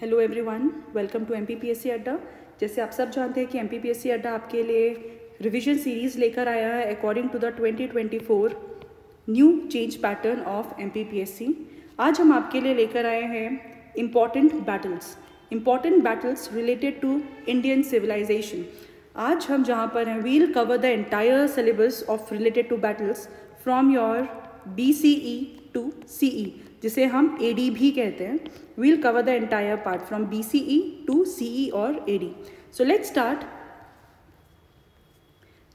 Hello everyone, welcome to MPPSC Adda. जैसे आप सब जानते हैं कि एमपीपीएससी अड्डा आपके लिए रिवीजन सीरीज़ लेकर आया है according to the 2024 new change pattern of MPPSC. आज हम आपके लिए लेकर आए हैं important battles related to Indian civilisation. आज हम जहाँ पर हैं, we'll cover the entire syllabus of related to battles from your BCE to CE, जिसे हम AD भी कहते हैं। We'll cover the entire part from BCE to CE और AD। So let's start.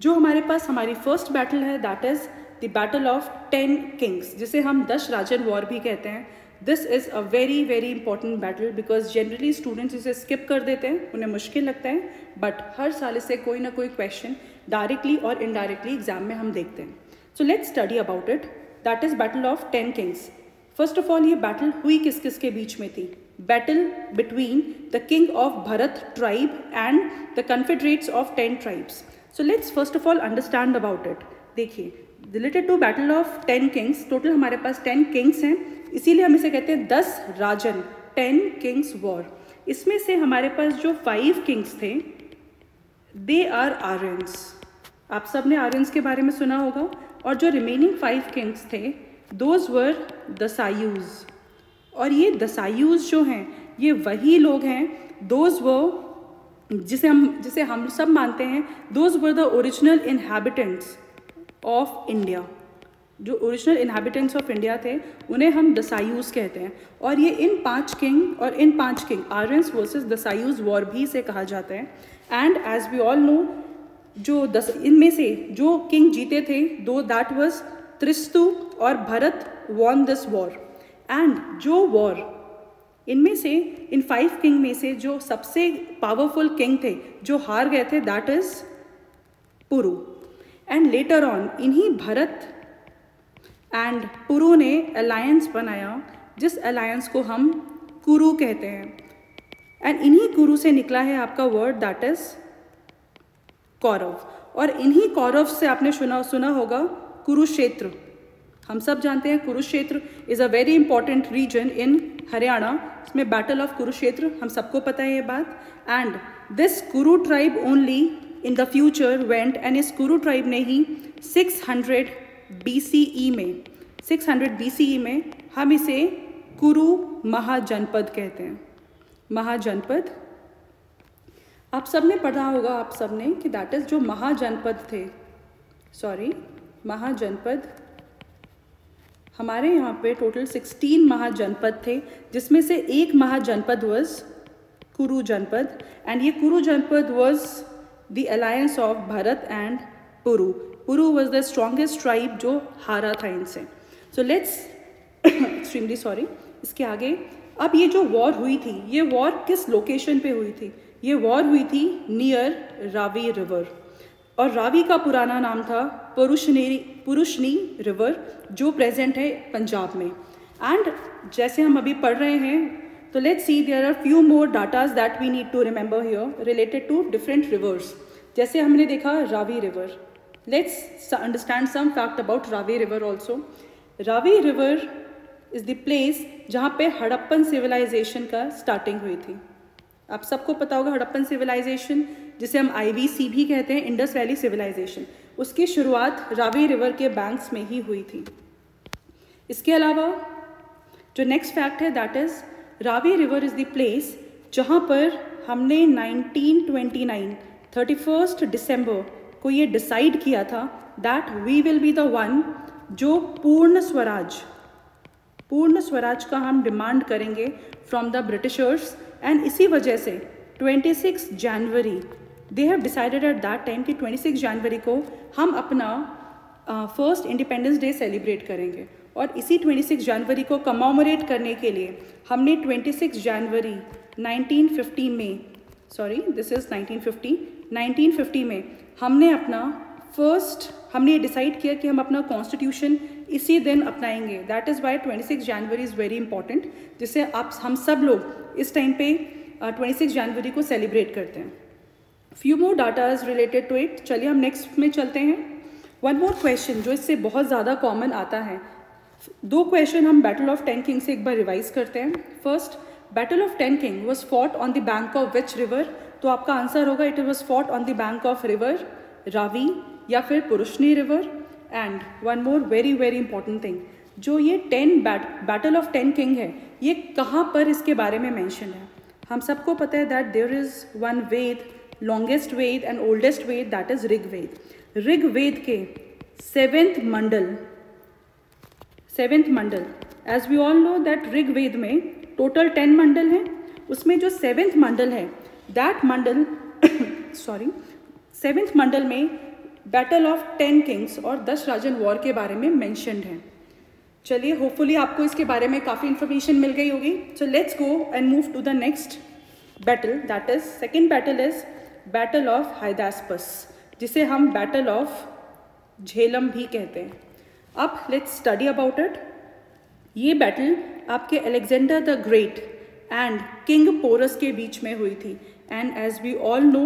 जो हमारे पास हमारी फर्स्ट बैटल है, that is the battle of 10 Kings, जिसे हम 10 राजन वॉर भी कहते हैं। This is a very very important battle because generally students इसे स्किप कर देते हैं, उन्हें मुश्किल लगता है, बट हर साल इससे कोई ना कोई क्वेश्चन डायरेक्टली और इनडायरेक्टली एग्जाम में हम देखते हैं। So let's study about it. That is battle of 10 kings. First of all, ये बैटल हुई किस किस के बीच में थी? Battle between the king of Bharat tribe and the confederates of 10 tribes. So let's first of all understand about it. देखिए, related to battle of 10 kings, total हमारे पास 10 किंग्स हैं, इसीलिए हम इसे कहते हैं 10 राजन, 10 किंग्स वॉर। इसमें से हमारे पास जो 5 किंग्स थे, दे आर आर्यंस। आप सब ने आर्यंस के बारे में सुना होगा। और जो रिमेनिंग 5 किंग्स थे, दोज वर दसायूज। और ये दसायूज जो हैं, ये वही लोग हैं, दोज वो जिसे हम सब मानते हैं, those were the original inhabitants of India. जो ओरिजिनल इनहैबिटेंट्स ऑफ इंडिया थे, उन्हें हम दसायूज कहते हैं। और ये इन 5 king Aryans versus Dasyus war भी इसे कहा जाता है। And as we all know, जो इनमें से जो किंग जीते थे, दो दैट वाज त्रिस्तु और Bharat von this war. And जो वॉर इनमें से, इन 5 किंग में से जो सबसे पावरफुल किंग थे जो हार गए थे, that is Puru. And later on इन्हीं भरत एंड पुरु ने अलायंस बनाया, जिस अलायंस को हम कुरु कहते हैं। एंड इन्हीं कुरु से निकला है आपका वर्ड, दैट इज कौरव। और इन्हीं कौरव से आपने सुना होगा कुरुक्षेत्र। हम सब जानते हैं Kurukshetra is a very important region in Haryana. इसमें बैटल ऑफ कुरुक्षेत्र, हम सबको पता है ये बात। एंड दिस कुरु tribe only in the future went, and इस कुरु ट्राइब ने ही 600 BCE में हम इसे कुरु महाजनपद कहते हैं। महाजनपद आप सब ने पढ़ा होगा, आप सब ने, कि दैट इज जो महाजनपद थे, महाजनपद, हमारे यहाँ पे टोटल 16 महाजनपद थे, जिसमें से एक महाजनपद वाज कुरु जनपद। एंड ये कुरु जनपद was the alliance of Bharat and Puru. Puru was the strongest tribe जो हारा था इनसे। So let's extremely sorry. इसके आगे, अब ये जो वॉर हुई थी, ये वॉर किस लोकेशन पे हुई थी? ये वॉर हुई थी नियर रावी रिवर। और रावी का पुराना नाम था पुरुषनी रिवर, जो प्रेजेंट है पंजाब में। एंड जैसे हम अभी पढ़ रहे हैं, तो let's see there are few more datas that we need to remember here related to different rivers. जैसे हमने देखा Ravi river, let's understand some fact about Ravi river also. Ravi river is the place जहाँ पे हड़प्पन सिविलाइजेशन का स्टार्टिंग हुई थी। आप सबको पता होगा हड़प्पन सिविलाइजेशन, जिसे हम IVC भी कहते हैं, इंडस वैली सिविलाइजेशन, उसकी शुरुआत रावी रिवर के बैंक्स में ही हुई थी। इसके अलावा जो नेक्स्ट फैक्ट है, that is Ravi river is the place जहाँ पर हमने 1929 31 दिसंबर को ये डिसाइड किया था that we will be the one जो पूर्ण स्वराज का हम डिमांड करेंगे फ्रॉम द ब्रिटिशर्स। एंड इसी वजह से 26 जनवरी they have decided at that time कि 26 जनवरी को हम अपना फर्स्ट इंडिपेंडेंस डे सेलिब्रेट करेंगे। और इसी 26 जनवरी को कमोमोरेट करने के लिए हमने 26 जनवरी 1950 में, दिस इज़ 1950 में हमने डिसाइड किया कि हम अपना कॉन्स्टिट्यूशन इसी दिन अपनाएंगे। That is why 26 January is very important, जिसे हम सब लोग इस टाइम पे 26 जनवरी को सेलिब्रेट करते हैं। Few more data is related to it. चलिए हम नेक्स्ट में चलते हैं। वन मोर क्वेश्चन जो इससे बहुत ज़्यादा कॉमन आता है। 2 क्वेश्चन हम बैटल ऑफ 10 किंग से एक बार रिवाइज करते हैं। First, battle of 10 king was fought on the bank of which river? तो आपका आंसर होगा it was fought on the bank of river Ravi या फिर Purushni river. And one more very very important thing, जो ये बैटल ऑफ 10 किंग है, ये कहाँ पर इसके बारे में मेंशन है? हम सबको पता है that there is one Veda, longest Veda and oldest Veda, that is Rigveda. Rigveda के seventh mandala, as we all know that Rigveda में टोटल 10 मंडल हैं, उसमें जो सेवेंथ मंडल है दैट मंडल सेवेंथ मंडल में बैटल ऑफ 10 किंग्स और 10 राजन वॉर के बारे में मेंशन्ड है. चलिए, होपफुली आपको इसके बारे में काफ़ी इन्फॉर्मेशन मिल गई होगी. So let's go and move to the next battle, that is second battle is battle of Hydaspes, जिसे हम बैटल ऑफ झेलम भी कहते हैं. अब लेट्स स्टडी अबाउट इट. ये बैटल आपके Alexander the great and king Porus के बीच में हुई थी. And as we all know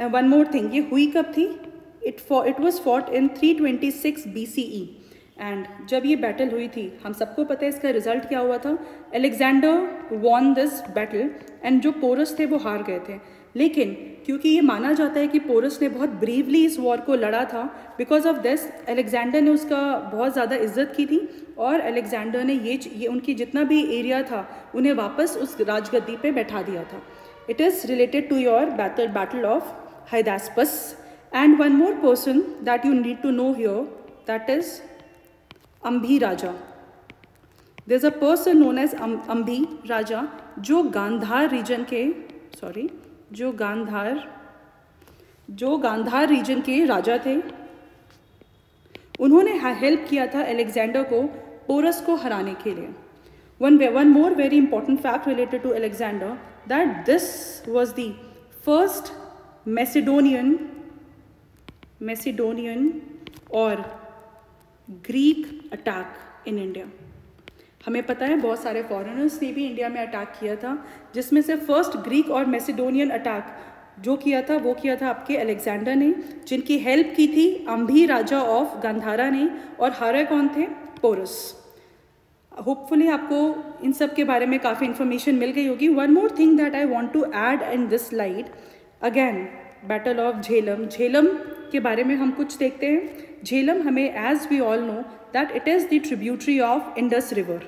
one more thing, ये हुई कब थी? It was fought in 326 BCE. And जब ये बैटल हुई थी, हम सबको पता है इसका रिजल्ट क्या हुआ था. Alexander von this battle and जो पोरस थे वो हार गए थे. लेकिन क्योंकि ये माना जाता है कि पोरस ने बहुत ब्रेवली इस वॉर को लड़ा था, बिकॉज ऑफ दिस अलेक्जेंडर ने उसका बहुत ज़्यादा इज्जत की थी और अलेक्जेंडर ने ये उनकी जितना भी एरिया था उन्हें वापस उस राजगद्दी पे बैठा दिया था. It is related to your battle of Hydaspes. And one more person that you need to know here, that is Ambhi Raja. There is a person known as Ambhi Raja, जो गांधार रीजन के राजा थे. उन्होंने हेल्प किया था अलेक्जेंडर को पोरस को हराने के लिए. One more very important fact related to Alexander, that this was the first Macedonian और ग्रीक अटैक इन इंडिया. हमें पता है बहुत सारे फॉरेनर्स ने भी इंडिया में अटैक किया था, जिसमें से फर्स्ट ग्रीक और मैसिडोनियन अटैक जो किया था वो किया था आपके अलेक्जेंडर ने, जिनकी हेल्प की थी अंभी राजा ऑफ गांधारा ने, और हारे कौन थे? पोरस. होपफुली आपको इन सब के बारे में काफ़ी इन्फॉर्मेशन मिल गई होगी. One more thing that I want to add in this slide, again battle of Jhelum के बारे में हम कुछ देखते हैं. झेलम हमें, as we all know that it is the tributary of Indus river.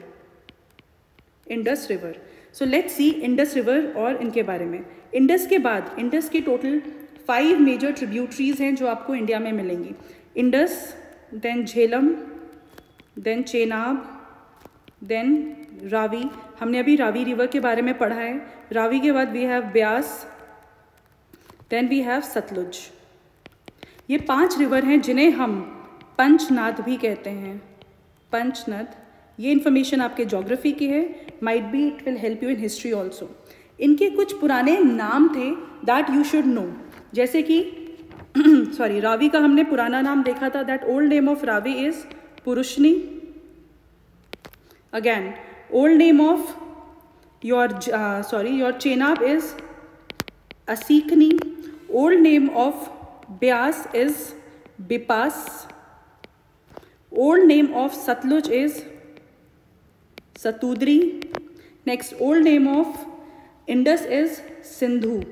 So let's see Indus river और इनके बारे में. इंडस के बाद इंडस की टोटल 5 मेजर ट्रिब्यूटरीज हैं जो आपको इंडिया में मिलेंगी. Indus, then Jhelum, then Chenab, then Ravi. हमने अभी रावी रिवर के बारे में पढ़ा है. रावी के बाद we have Beas, then we have Sutlej. ये 5 रिवर हैं जिन्हें हम पंचनद भी कहते हैं. पंचनद, ये इन्फॉर्मेशन आपके ज्योग्राफी की है, might be it will help you in history also. इनके कुछ पुराने नाम थे दैट यू शुड नो, जैसे कि रावी का हमने पुराना नाम देखा था, that old name of Ravi is Purushni. Again old name of your Chenab is Asikni. Old name of Beas is Bipas. Old name of Sutlej is Satudri. Next old name of Indus is Sindhu,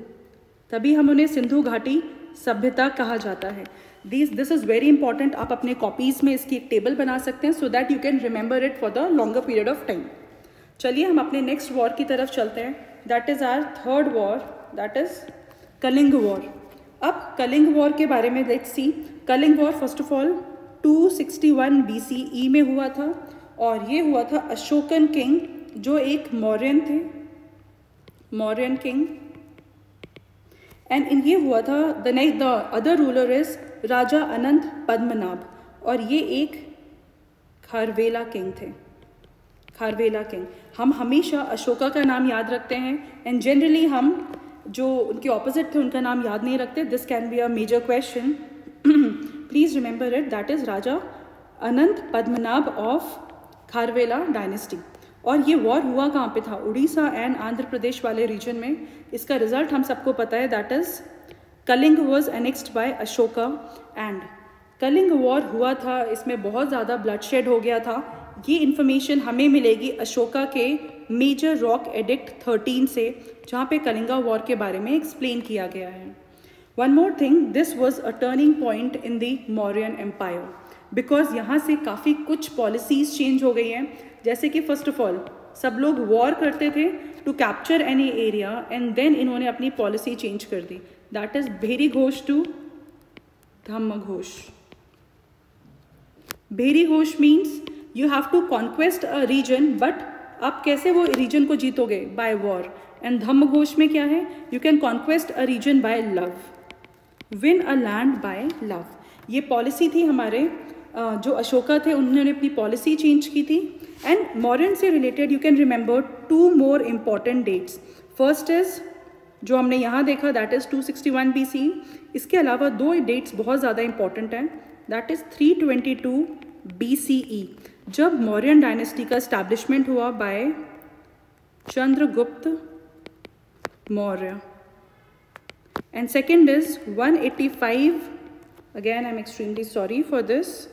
तभी हम उन्हें सिंधु घाटी सभ्यता कहा जाता है. This is very important. आप अपने कॉपीज़ में इसकी एक टेबल बना सकते हैं so that you can remember it for the longer period of time. चलिए हम अपने नेक्स्ट वॉर की तरफ चलते हैं. That is our third war, that is Kalinga war. अब कलिंग वॉर के बारे में let's see. Kalinga war first of all 261 BCE में हुआ था, और ये हुआ था अशोकन किंग, जो एक मौर्यन थे, मौर्यन किंग. एंड ये हुआ था the other ruler is Raja Anant Padmanabha, और ये एक खारवेला किंग थे. खारवेला किंग. हम हमेशा अशोका का नाम याद रखते हैं एंड जनरली हम जो उनके ऑपोजिट थे उनका नाम याद नहीं रखते. This can be a major question. Please remember it, that is Raja Anant Padmanabh of Kharavela dynasty. और ये वॉर हुआ कहाँ पे था? उड़ीसा एंड आंध्र प्रदेश वाले रीजन में. इसका रिजल्ट हम सबको पता है, that is Kalinga was annexed by Ashoka. And Kalinga war हुआ था, इसमें बहुत ज़्यादा ब्लडशेड हो गया था. ये इन्फॉर्मेशन हमें मिलेगी अशोका के मेजर रॉक एडिक्ट 13 से, जहाँ पे कलिंगा वॉर के बारे में एक्सप्लेन किया गया है। One more thing, this was a turning point in the Mauryan empire, because यहाँ से काफ़ी कुछ पॉलिसीज़ चेंज हो गई हैं। जैसे कि फर्स्ट ऑफ ऑल सब लोग वॉर करते थे to capture any area, and then इन्होंने अपनी पॉलिसी चेंज कर दी। That is Bheri Ghosh to Dhamma Ghosh. Bheri Ghosh means you have to conquest a region, but आप कैसे वो रीजन को जीतोगे? By war. And Dhamma Ghosh में क्या है? You can conquest a region by love, win a land by love. ये पॉलिसी थी हमारे जो अशोका थे, उन्होंने अपनी पॉलिसी चेंज की थी। एंड मॉडर्न से related you can remember 2 more important dates. First is जो हमने यहाँ देखा, दैट इज़ 261 BCE। इसके अलावा 2 डेट्स बहुत ज़्यादा इंपॉर्टेंट हैं, दैट इज़ 322 BCE, जब मौर्यन डायनेस्टी का इस्टेब्लिशमेंट हुआ by Chandragupta Maurya. And second is 185, again I am extremely sorry for this.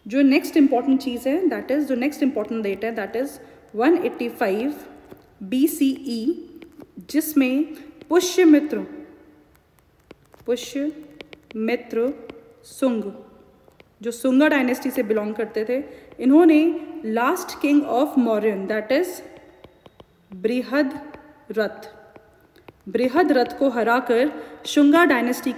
जो नेक्स्ट इंपॉर्टेंट चीज़ है, दैट इज़ जो नेक्स्ट इंपॉर्टेंट डेट है, दैट इज़ 185 BCE, जिसमें पुष्यमित्र सुंग, जो सुंगा डायनेस्टी से बिलोंग करते थे, इन्होंने last king of Mauryan, that is Brihadratha को हराकर शुंगा डायनेस्टी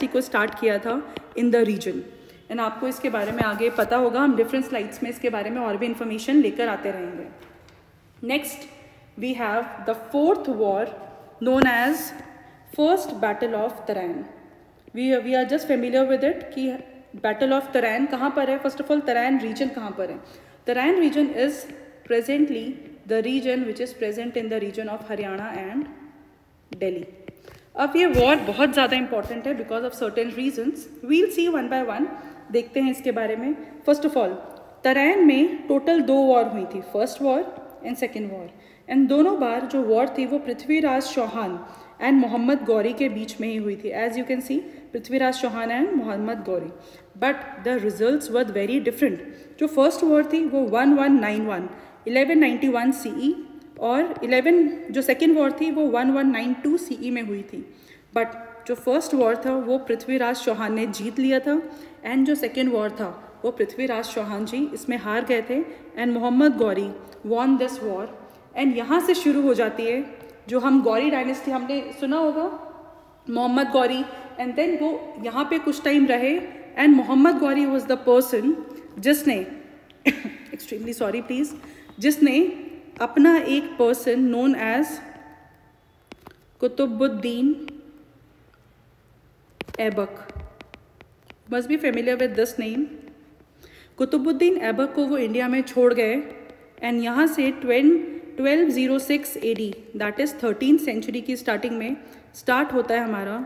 को स्टार्ट किया था इन द रीजन। एंड आपको इसके बारे में आगे पता होगा, हम डिफरेंट स्लाइड्स में इसके बारे में और भी इंफॉर्मेशन लेकर आते रहेंगे। Next we have the 4th war known as first battle of Tarain. We are just familiar with it कि बैटल ऑफ तराइन कहाँ पर है। First of all Tarain region कहाँ पर है? Tarain region is presently the region which is present in the region of Haryana and Delhi. अब ये war बहुत ज़्यादा इंपॉर्टेंट है because of certain reasons. We'll see one by one, देखते हैं इसके बारे में। फर्स्ट ऑफ ऑल तराइन में टोटल 2 वॉर हुई थी, first war and second war. And दोनों बार जो वॉर थी वो पृथ्वीराज चौहान एंड मोहम्मद गौरी के बीच में ही हुई थी। As you can see, Prithviraj Chauhan and Mohammed Ghori, but the results were very different. जो फर्स्ट वॉर थी वो 1191 CE, और जो सेकेंड वॉर थी वो 1192 CE में हुई थी। बट जो फर्स्ट वॉर था वो पृथ्वीराज चौहान ने जीत लिया था, एंड जो सेकेंड वॉर था वो पृथ्वीराज चौहान जी इसमें हार गए थे, and Mohammed Ghori won this war. And यहाँ से शुरू हो जाती है जो हम गौरी डायनेस्टी, हमने सुना होगा मोहम्मद गौरी, एंड देन वो यहाँ पे कुछ टाइम रहे, and Mohammed Ghori was the person जिसने एक्सट्रीमली सॉरी प्लीज़, जिसने अपना एक person known as Qutubuddin Aibak, must be familiar with this name. Qutubuddin Aibak को वो इंडिया में छोड़ गए, एंड यहाँ से 1206 AD, that is 13th century की स्टार्टिंग में स्टार्ट होता है हमारा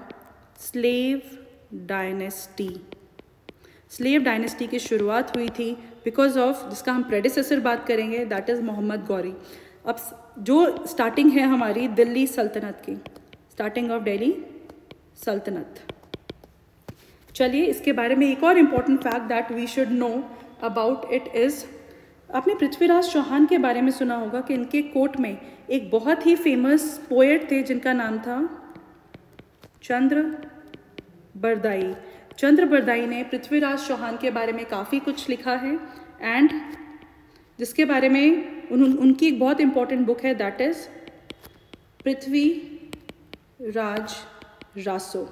स्लेव डायनेस्टी। स्लेव डायनेस्टी की शुरुआत हुई थी बिकॉज ऑफ, जिसका हम प्रेडिसेसर बात करेंगे, दैट इज़ मोहम्मद गौरी। अब जो स्टार्टिंग है हमारी दिल्ली सल्तनत की, स्टार्टिंग ऑफ दिल्ली सल्तनत। चलिए इसके बारे में एक और important fact that we should know about it is, आपने पृथ्वीराज चौहान के बारे में सुना होगा कि इनके कोर्ट में एक बहुत ही फेमस पोएट थे जिनका नाम था चंद्रबरदाई। चंद्रबरदाई ने पृथ्वीराज चौहान के बारे में काफ़ी कुछ लिखा है, एंड जिसके बारे में उनकी एक बहुत इंपॉर्टेंट बुक है, दैट इज़ पृथ्वीराज रासो,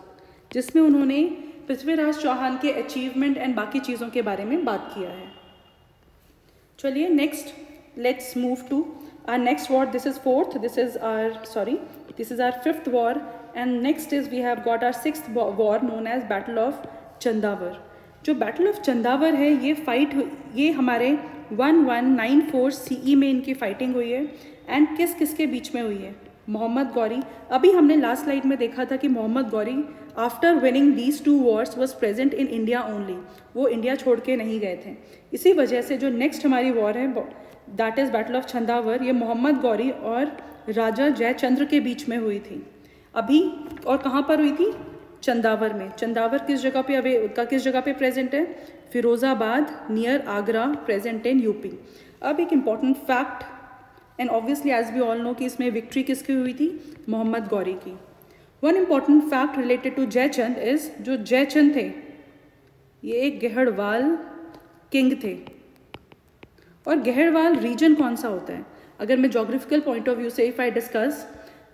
जिसमें उन्होंने पृथ्वीराज चौहान के अचीवमेंट एंड बाकी चीज़ों के बारे में बात किया है। चलिए next, let's move to our next war. This is 4th, this is our 5th war, and next is we have got our 6th war known as battle of Chandawar. जो बैटल ऑफ चंदावर है, ये हमारे 1194 CE में इनकी fighting हुई है, and किसके बीच में हुई है? मोहम्मद गौरी। अभी हमने लास्ट स्लाइड में देखा था कि Mohammed Ghori after winning these 2 wars was present in India only, वो इंडिया छोड़ के नहीं गए थे। इसी वजह से जो नेक्स्ट हमारी वॉर है, that is battle of Chandawar, ये मोहम्मद गौरी और राजा जयचंद्र के बीच में हुई थी अभी। और कहाँ पर हुई थी? चंदावर में। चंदावर किस जगह पे प्रेजेंट है? Firozabad near Agra, present in UP. अब एक important fact, and obviously as we all know कि इसमें विक्ट्री किसकी हुई थी? मोहम्मद गौरी की। One important fact related to Jaichand is, जो जयचंद थे ये एक गहड़वाल किंग थे। और गहड़वाल रीजन कौन सा होता है? अगर मैं जोग्राफिकल पॉइंट ऑफ व्यू से इफ आई डिस्कस,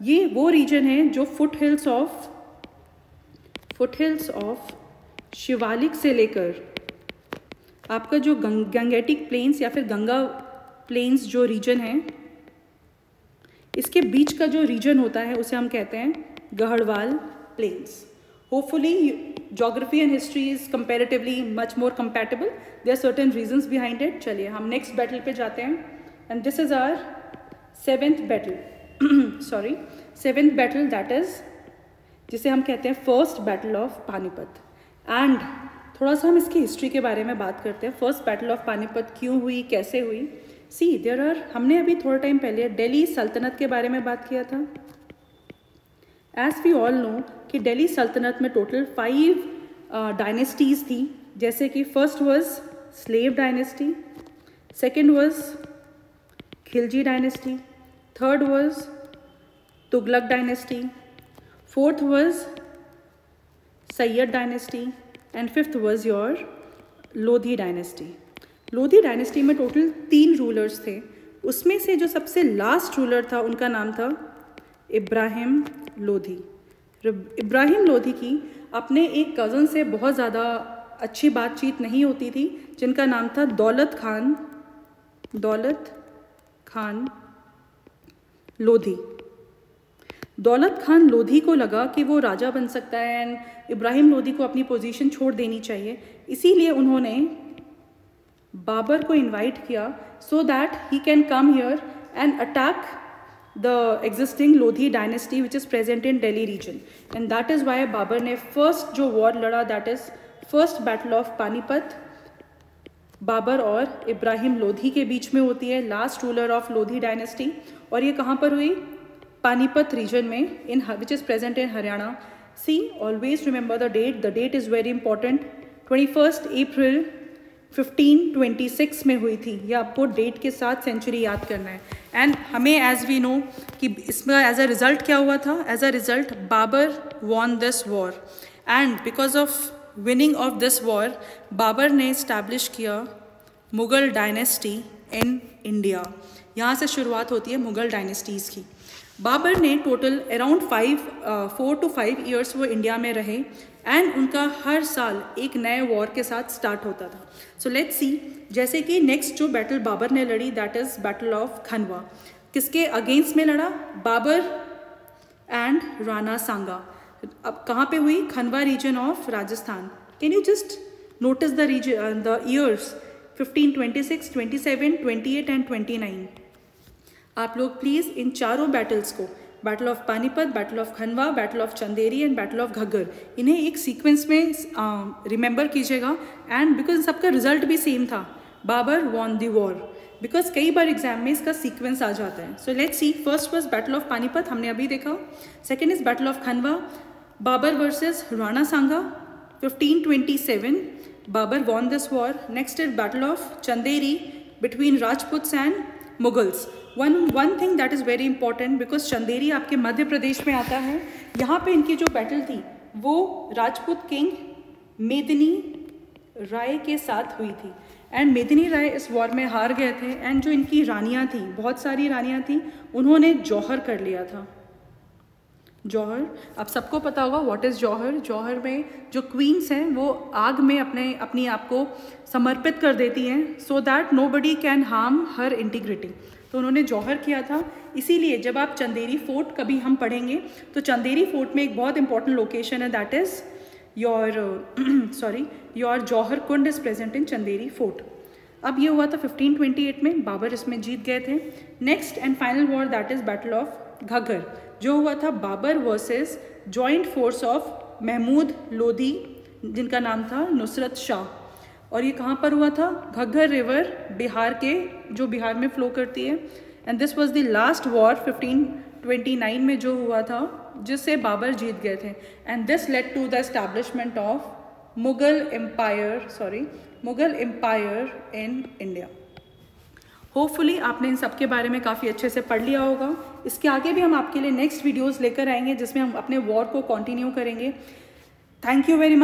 ये वो रीजन है जो फुट हिल्स ऑफ शिवालिक से लेकर आपका जो गंगेटिक प्लेन्स या फिर गंगा प्लेन्स जो रीजन है, इसके बीच का जो रीजन होता है उसे हम कहते हैं Gahadwal plains. Hopefully geography and history is comparatively much more compatible. There are certain reasons behind it. चलिए हम next battle पे जाते हैं, and this is our seventh battle that is, जिसे हम कहते हैं first battle of Panipat. And थोड़ा सा हम इसकी हिस्ट्री के बारे में बात करते हैं। फर्स्ट बैटल ऑफ पानीपत क्यों हुई, कैसे हुई? हमने अभी थोड़ा टाइम पहले दिल्ली सल्तनत के बारे में बात किया था। एज वी ऑल नो कि दिल्ली सल्तनत में टोटल 5 डायनेस्टीज़ थी, जैसे कि first was slave dynasty, second was Khilji dynasty, third was Tughlaq dynasty, fourth was Syed dynasty, and fifth was your Lodhi dynasty. Lodhi dynasty में टोटल 3 रूलर्स थे। उसमें से जो सबसे लास्ट रूलर था उनका नाम था इब्राहिम लोधी। इब्राहिम लोधी की अपने एक कज़न से बहुत ज़्यादा अच्छी बातचीत नहीं होती थी, जिनका नाम था दौलत खान लोधी। दौलत खान लोधी को लगा कि वो राजा बन सकता है एंड इब्राहिम लोधी को अपनी पोजीशन छोड़ देनी चाहिए, इसीलिए उन्होंने बाबर को इनवाइट किया so that he can come here and attack the existing Lodhi dynasty which is present in Delhi region, and that is why Babur ने first जो war लड़ा, that is first battle of Panipat, Babar और इब्राहिम लोधी के बीच में होती है, last ruler of Lodhi dynasty. और ये कहाँ पर हुई? पानीपत रीजन में, in which is present in Haryana. See always remember the date is very important. 21 April 1526 में हुई थी। ये आपको डेट के साथ सेंचुरी याद करना है। एंड हमें एज वी नो कि इसमें एज अ रिज़ल्ट क्या हुआ था? As a result Babur won this war, and because of winning of this war Babur ने इस्टेब्लिश किया मुग़ल डायनेस्टी इन इंडिया। यहाँ से शुरुआत होती है मुग़ल डायनेस्टीज़ की। बाबर ने टोटल अराउंड 4 to 5 ईयर्स वो इंडिया में रहे, एंड उनका हर साल एक नए वॉर के साथ स्टार्ट होता था। सो लेट्स सी, जैसे कि नेक्स्ट जो बैटल बाबर ने लड़ी, that is battle of Khanwa. किसके अगेंस्ट में लड़ा? बाबर एंड राणा सांगा। अब कहाँ पे हुई? Khanwa region of Rajasthan. Can you just notice the years 1526, 27, 28 and 29। आप लोग प्लीज़ इन चारों बैटल्स को, battle of Panipat, battle of Khanwa, battle of Chanderi and battle of Ghaggar, इन्हें एक सीक्वेंस में रिमेंबर कीजिएगा। एंड बिकॉज सबका रिजल्ट भी सेम था, Babar von the war, because कई बार एग्जाम में इसका सीक्वेंस आ जाता है। So let's see, first was battle of Panipat, हमने अभी देखा। Second is battle of Khanwa, Babur versus Rana Sanga, 1527, Babur won this war. Next is battle of Chanderi between Rajputs and Mughals. One thing that is very important, because Chanderi आपके मध्य प्रदेश में आता है। यहाँ पे इनकी जो बैटल थी वो राजपूत किंग मेदिनी राय के साथ हुई थी, एंड मेदिनी राय इस वॉर में हार गए थे। एंड जो इनकी रानियाँ थी, बहुत सारी रानियाँ थी, उन्होंने जौहर कर लिया था। जौहर, अब सबको पता होगा व्हाट इज़ जौहर। जौहर में जो क्वींस हैं वो आग में अपनी आप को समर्पित कर देती हैं, so that nobody can harm her integrity. तो उन्होंने जौहर किया था। इसीलिए जब आप चंदेरी फोर्ट कभी हम पढ़ेंगे तो चंदेरी फोर्ट में एक बहुत इंपॉर्टेंट लोकेशन है, that is your Jauhar Kund is present in Chanderi fort. अब ये हुआ था 1528 में, बाबर इसमें जीत गए थे। Next and final war that is battle of Ghaggar, जो हुआ था Babur versus joint force of Mahmud Lodhi, जिनका नाम था नुसरत शाह। और ये कहाँ पर हुआ था? घग्गर रिवर, बिहार में फ्लो करती है। And this was the last war 1429 में जो हुआ था, जिससे बाबर जीत गए थे, and this led to the establishment of Mughal empire in India. Hopefully आपने इन सब के बारे में काफ़ी अच्छे से पढ़ लिया होगा। इसके आगे भी हम आपके लिए नेक्स्ट वीडियोज़ लेकर आएंगे जिसमें हम अपने वॉर को कंटिन्यू करेंगे। Thank you very much.